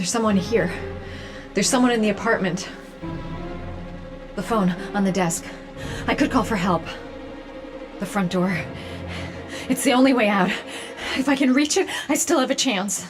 There's someone here. There's someone in the apartment. The phone on the desk. I could call for help. The front door. It's the only way out. If I can reach it, I still have a chance.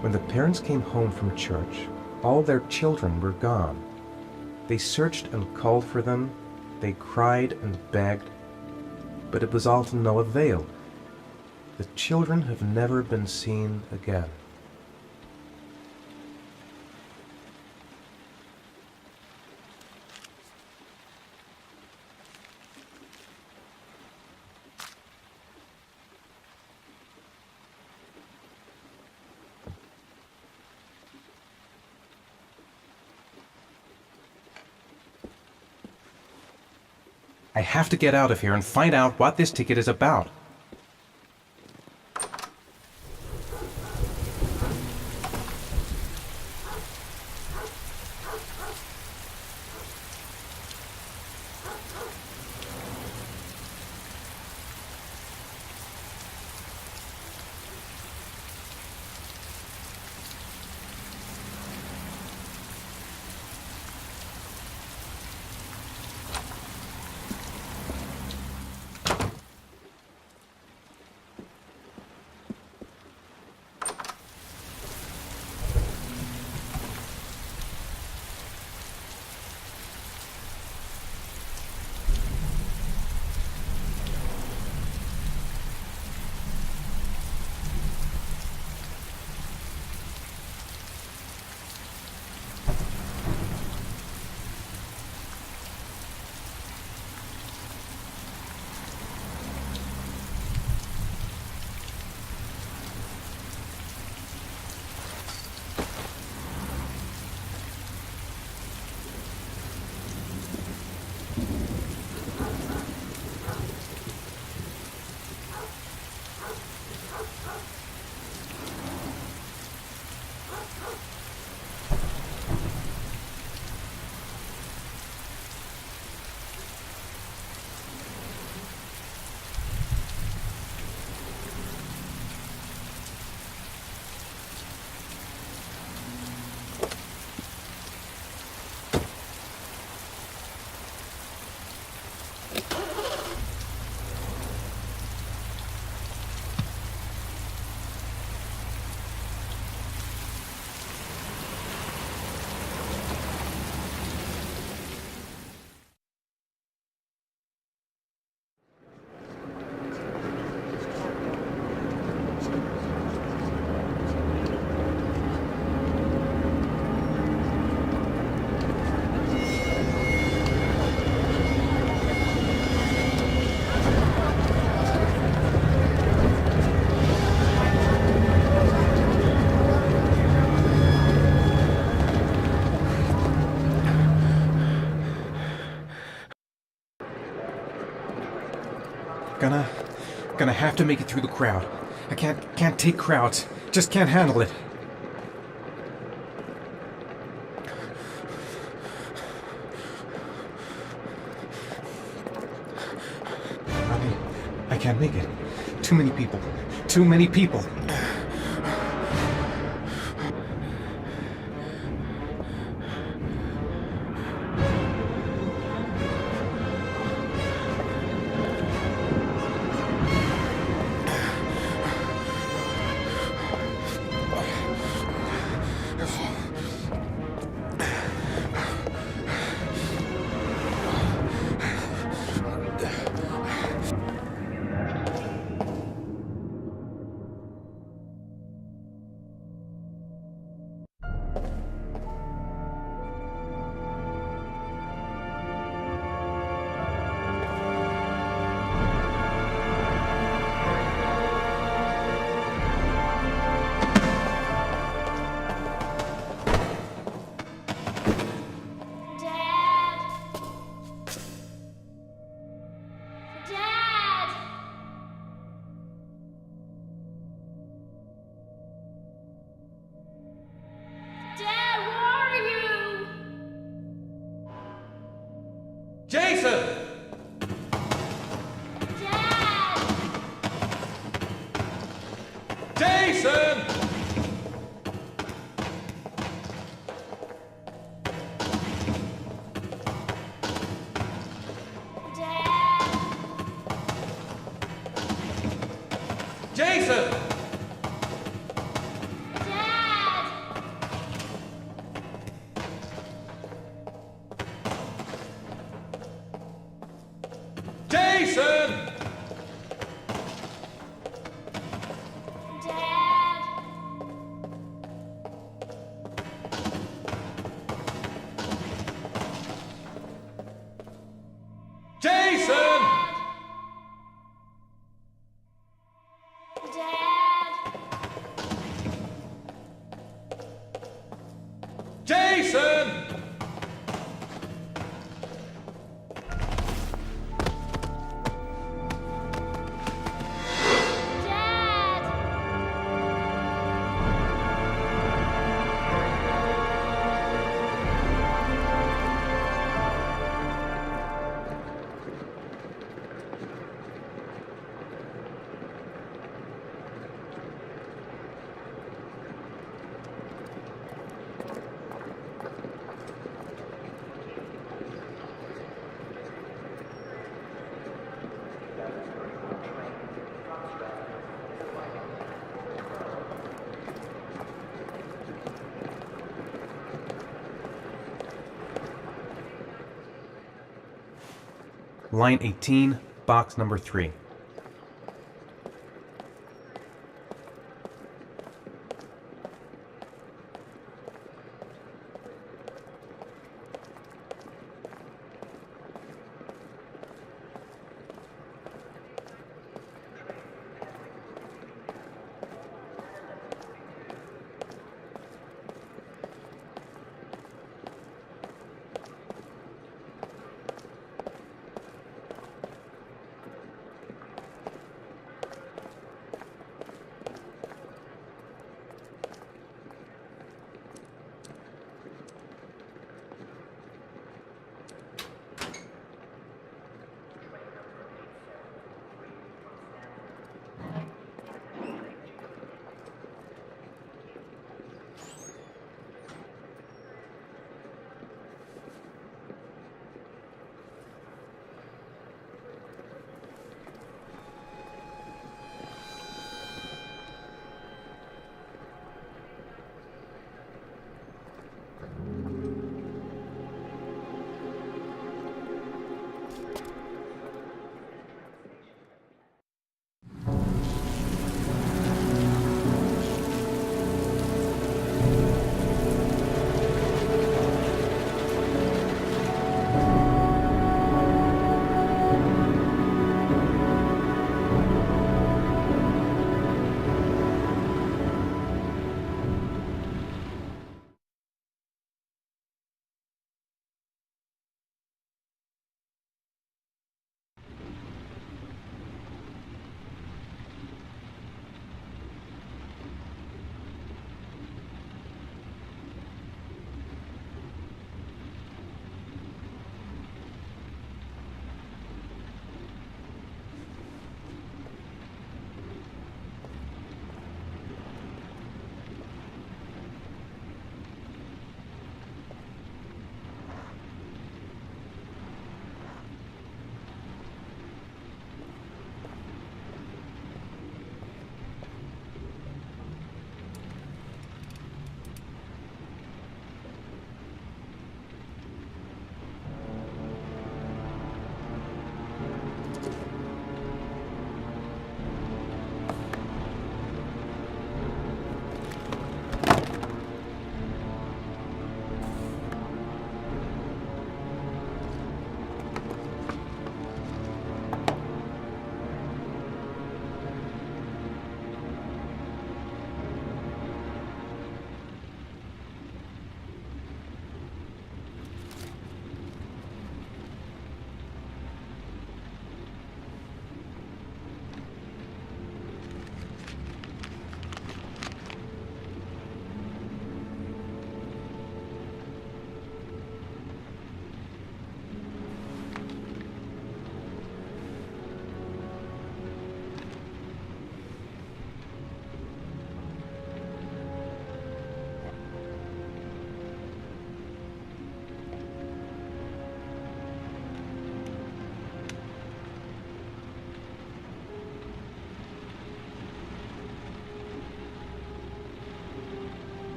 When the parents came home from church, all their children were gone. They searched and called for them, they cried and begged, but it was all to no avail. The children have never been seen again. I have to get out of here and find out what this ticket is about. Gonna have to make it through the crowd. I can't take crowds. Just can't handle it. I can't make it. Too many people. Too many people. Jason! Dad! Jason! Dad! Jason! Dad! Jason! Dad! Jason! Dad! Jason! Dad! Line 18, box number 3.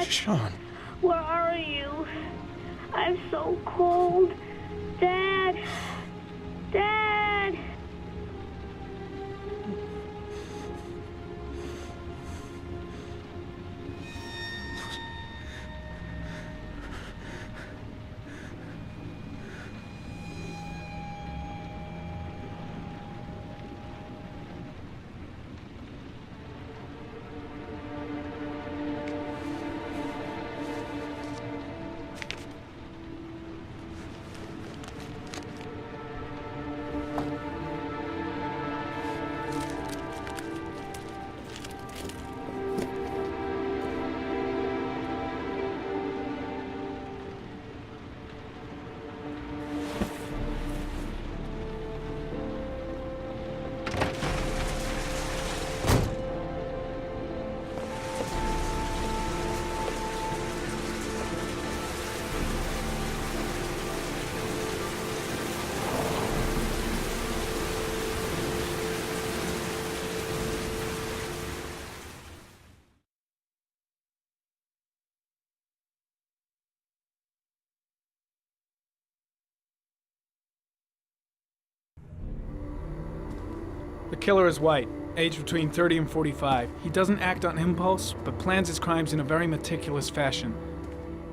Sean. Where are you? I'm so cold. Dad! Dad! The killer is white, aged between 30 and 45. He doesn't act on impulse, but plans his crimes in a very meticulous fashion.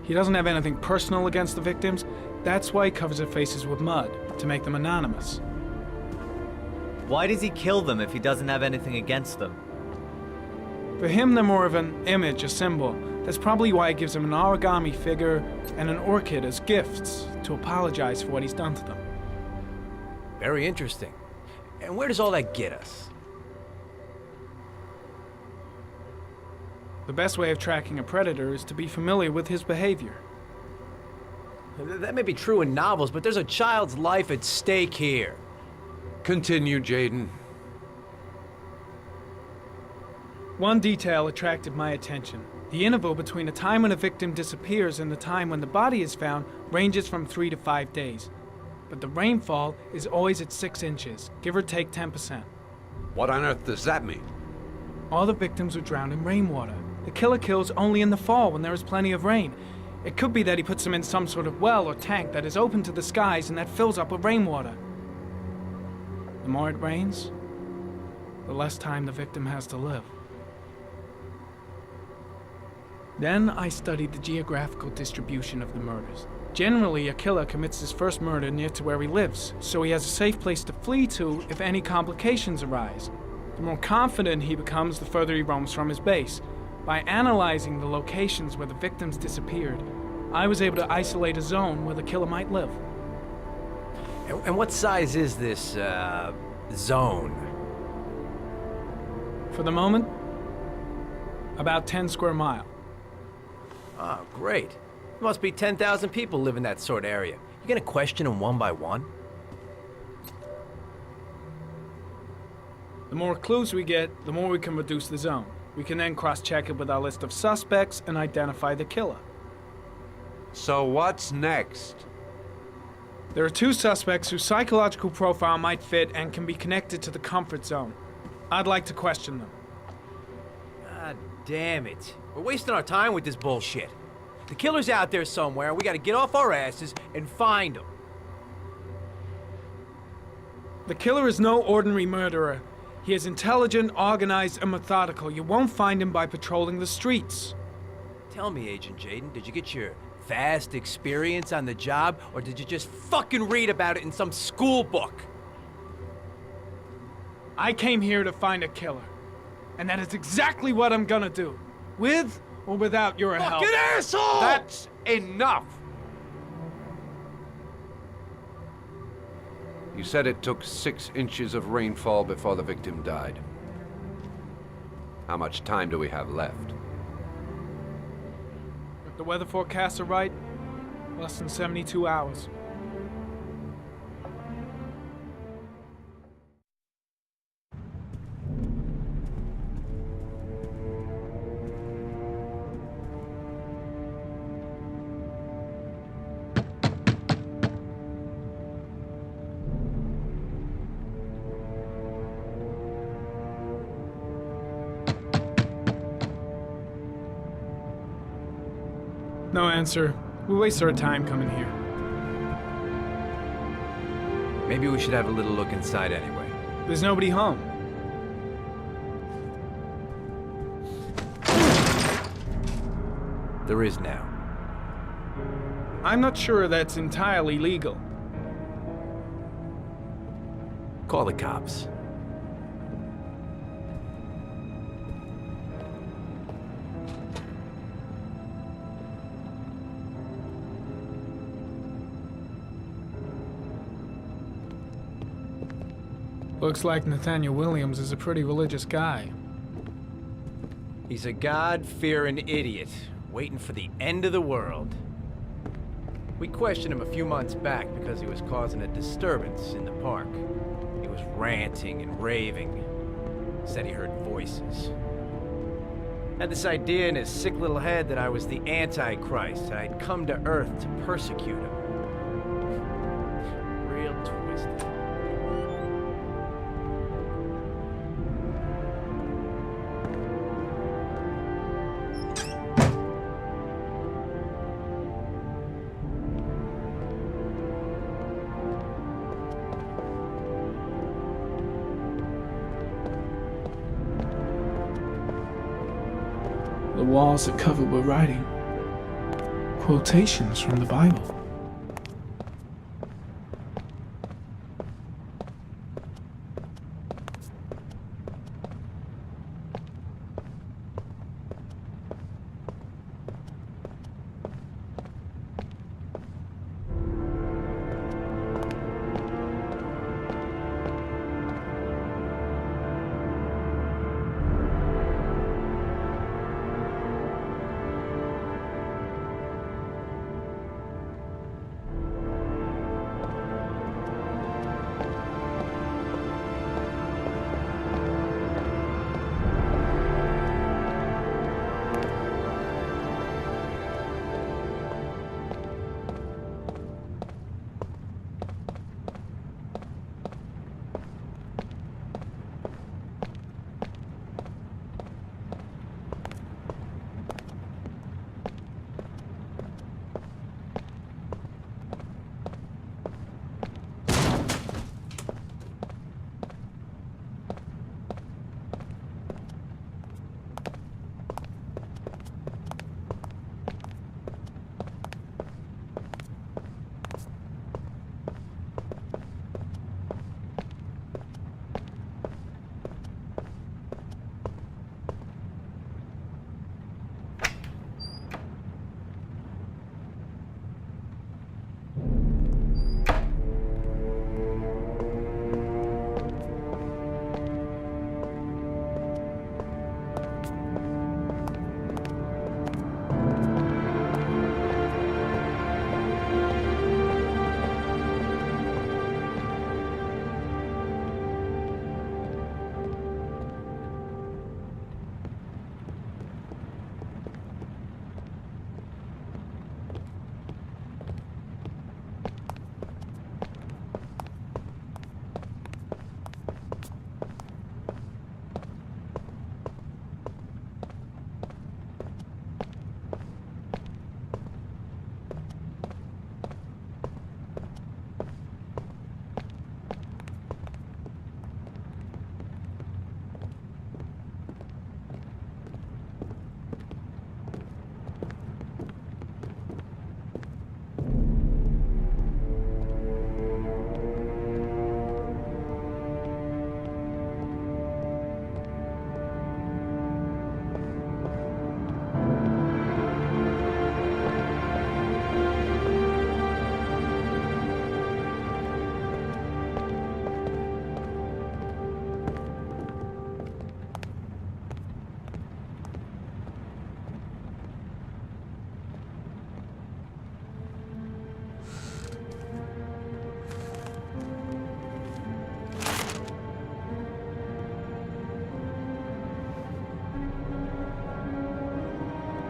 He doesn't have anything personal against the victims. That's why he covers their faces with mud, to make them anonymous. Why does he kill them if he doesn't have anything against them? For him, they're more of an image, a symbol. That's probably why he gives them an origami figure and an orchid as gifts to apologize for what he's done to them. Very interesting. And where does all that get us? The best way of tracking a predator is to be familiar with his behavior. That may be true in novels, but there's a child's life at stake here. Continue, Jaden. One detail attracted my attention. The interval between the time when a victim disappears and the time when the body is found ranges from 3 to 5 days. But the rainfall is always at 6 inches, give or take 10%. What on earth does that mean? All the victims were drowned in rainwater. The killer kills only in the fall when there is plenty of rain. It could be that he puts them in some sort of well or tank that is open to the skies and that fills up with rainwater. The more it rains, the less time the victim has to live. Then I studied the geographical distribution of the murders. Generally, a killer commits his first murder near to where he lives, so he has a safe place to flee to if any complications arise. The more confident he becomes, the further he roams from his base. By analyzing the locations where the victims disappeared, I was able to isolate a zone where the killer might live. And what size is this, zone? For the moment, about 10 square miles. Ah, great. There must be 10,000 people live in that sort of area. You gonna question them one by one? The more clues we get, the more we can reduce the zone. We can then cross-check it with our list of suspects and identify the killer. So what's next? There are 2 suspects whose psychological profile might fit and can be connected to the comfort zone. I'd like to question them. God damn it. We're wasting our time with this bullshit. The killer's out there somewhere. We gotta get off our asses and find him. The killer is no ordinary murderer. He is intelligent, organized, and methodical. You won't find him by patrolling the streets. Tell me, Agent Jaden, did you get your vast experience on the job, or did you just fucking read about it in some school book? I came here to find a killer. And that is exactly what I'm gonna do. With or without your help. Fucking asshole! That's enough! You said it took 6 inches of rainfall before the victim died. How much time do we have left? If the weather forecasts are right, less than 72 hours. No answer. We waste our time coming here. Maybe we should have a little look inside anyway. There's nobody home. There is now. I'm not sure that's entirely legal. Call the cops. Looks like Nathaniel Williams is a pretty religious guy. He's a God-fearing idiot, waiting for the end of the world. We questioned him a few months back because he was causing a disturbance in the park. He was ranting and raving. Said he heard voices. Had this idea in his sick little head that I was the Antichrist and I'd come to Earth to persecute him. Real twisted. The walls are covered with writing. Quotations from the Bible.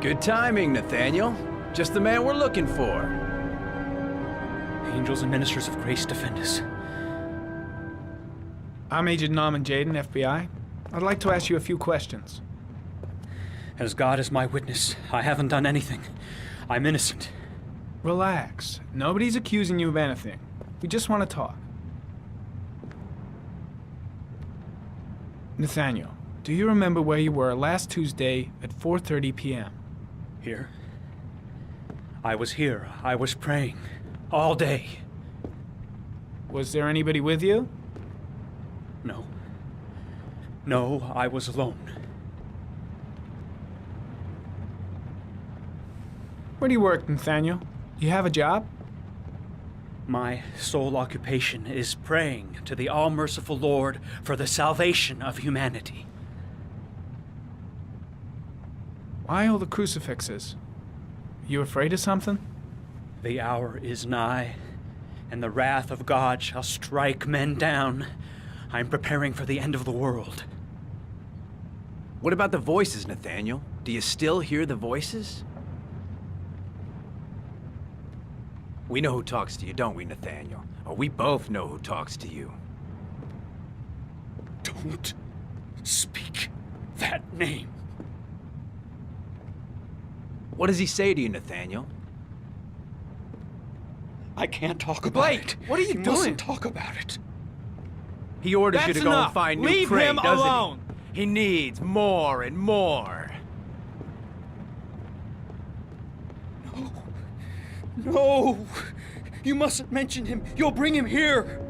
Good timing, Nathaniel. Just the man we're looking for. Angels and ministers of grace defend us. I'm Agent Norman Jaden, FBI. I'd like to ask you a few questions. As God is my witness, I haven't done anything. I'm innocent. Relax. Nobody's accusing you of anything. We just want to talk. Nathaniel, do you remember where you were last Tuesday at 4:30 p.m.? Here? I was here. I was praying. All day. Was there anybody with you? No. No, I was alone. Where do you work, Nathaniel? Do you have a job? My sole occupation is praying to the all-merciful Lord for the salvation of humanity. Why all the crucifixes? You afraid of something? The hour is nigh, and the wrath of God shall strike men down. I'm preparing for the end of the world. What about the voices, Nathaniel? Do you still hear the voices? We know who talks to you, don't we, Nathaniel? Or we both know who talks to you. Don't speak that name. What does he say to you, Nathaniel? I can't talk about Blake, it. what are you You doing? mustn't talk about it. He orders you That's to go enough. and find new Leave prey, him doesn't alone. he? He needs more and more. No! You mustn't mention him. You'll bring him here.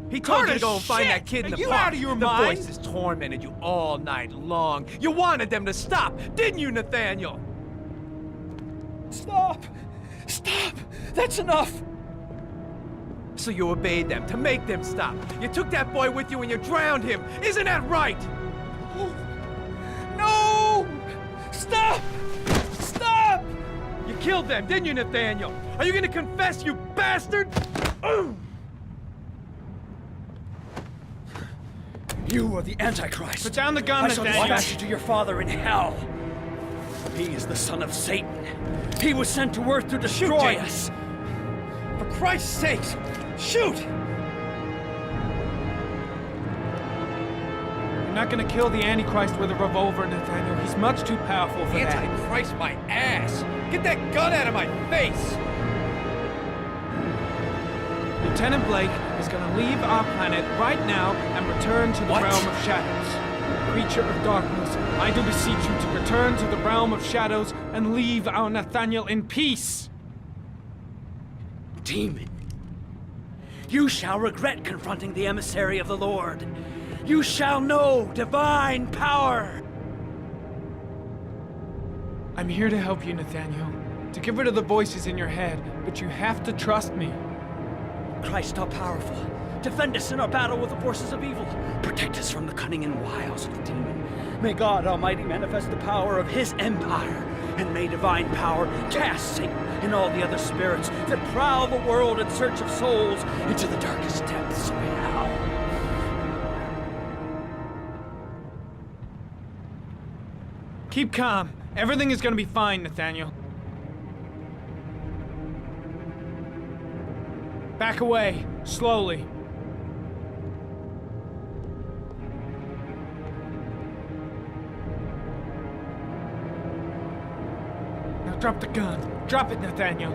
He told you to Curtis, go and find shit! that kid in Are the you park. out of your the mind? voices tormented you all night long. You wanted them to stop, didn't you, Nathaniel? Stop! Stop! That's enough! So you obeyed them to make them stop. You took that boy with you and you drowned him. Isn't that right? No! Stop! Stop! You killed them, didn't you, Nathaniel? Are you gonna confess, you bastard? You are the Antichrist. Put down the gun, I shall Nathaniel. dispatch you to your father in hell. He is the son of Satan. He was sent to earth to destroy Jake. us. For Christ's sake, shoot! You're not gonna kill the Antichrist with a revolver, Nathaniel. He's much too powerful for that. Antichrist, my ass! Get that gun out of my face! Lieutenant Blake is gonna leave our planet right now and return to the What? realm of shadows. Creature of darkness, I do beseech you to return to the realm of shadows and leave our Nathaniel in peace. Demon, you shall regret confronting the emissary of the Lord. You shall know divine power. I'm here to help you, Nathaniel. To get rid of the voices in your head, but you have to trust me. Christ all powerful, defend us in our battle with the forces of evil. Protect us from the cunning and wiles of the demon. May God Almighty manifest the power of His empire, and may divine power cast Satan and all the other spirits that prowl the world in search of souls into the darkest depths of hell. Keep calm. Everything is gonna be fine, Nathaniel. Back away, slowly. Now drop the gun. Drop it, Nathaniel.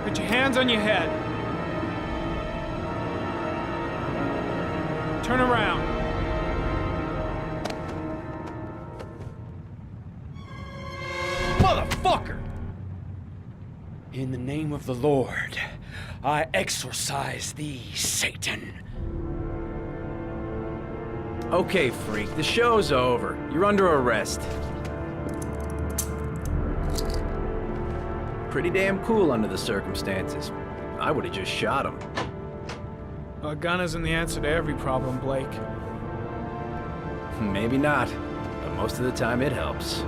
Put your hands on your head. Turn around. Motherfucker! In the name of the Lord, I exorcise thee, Satan. Okay, freak, the show's over. You're under arrest. Pretty damn cool under the circumstances. I would've just shot him. A gun isn't the answer to every problem, Blake. Maybe not, but most of the time it helps.